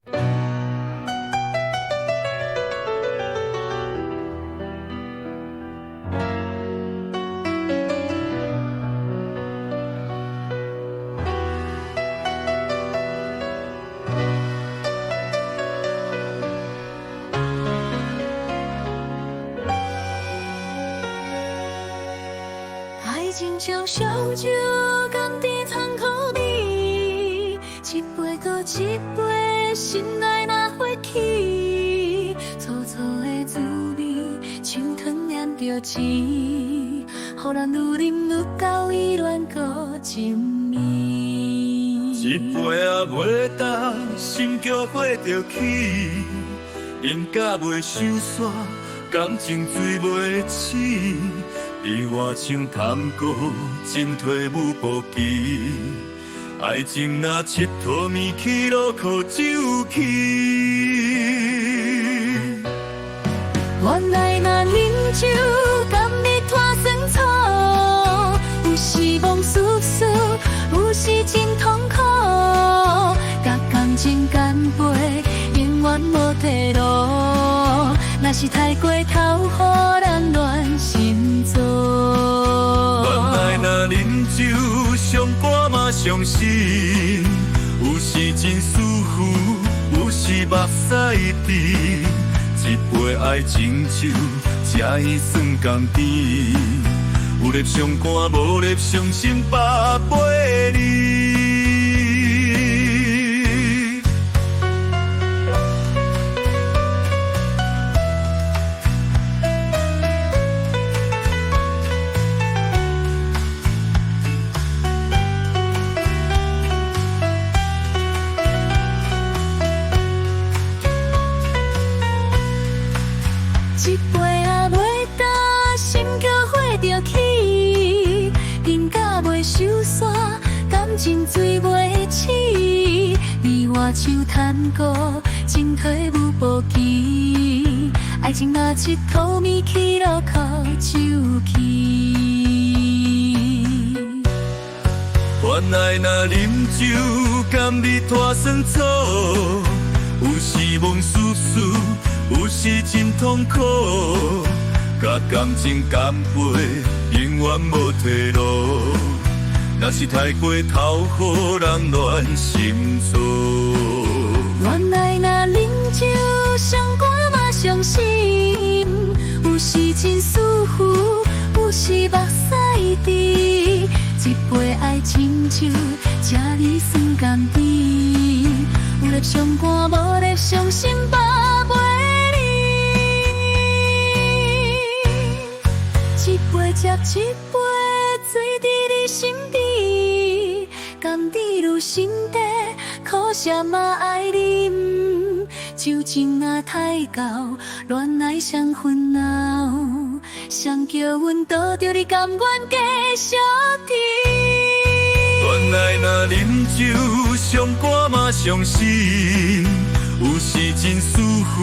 爱情像烧酒，甘甜窗口味，一杯搁一杯，心内若火起，粗粗的滋味，像汤染着钱，予人愈啉愈到意乱搁沉迷。一杯也袂当，心叫火着起，因甲袂收煞，感情水袂起。比我像探戈，进退无步棋。爱情若佚佗咪起落靠酒气。原来若饮酒，甘你拖酸楚，有时梦丝丝，有时真痛苦。甲感情干杯，永远无退路。若是太过头，予人乱心做。原来若饮酒，伤肝嘛伤心，有时真舒服，有时目屎滴。一杯爱情酒，才会算甘甜。有粒伤肝，无粒伤心，百杯你。一杯也袂干，心叫火着起，因甲袂收煞，感情水袂起。你我像探戈，进退无步棋。爱情若佚佗咪起落靠酒气。原来若饮酒，甘你拖酸楚，有时梦丝丝，有时真痛苦。甲感情干杯，永远无退路。若是太过头，予人乱心做。原来若饮酒，伤肝嘛伤心，有时真舒服，有时目屎滴。一杯爱情酒，才会算甘甜。有粒伤肝，无粒伤心，百杯你。一杯接一杯，醉伫你身边，甘甜入心底，苦涩嘛爱啉。酒精若太高，恋爱伤纷恼，谁叫阮倒着你，甘愿继续甜。原来若饮酒，伤肝嘛伤心，有时真舒服，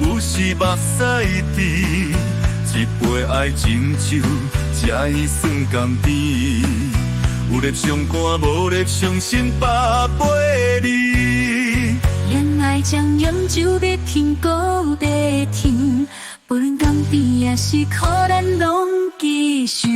有时目屎滴。一杯爱情酒，才会算甘甜。有粒伤肝，无粒伤心，百杯你。恋爱将饮酒要天高要天，不论甘甜也是苦，咱拢继续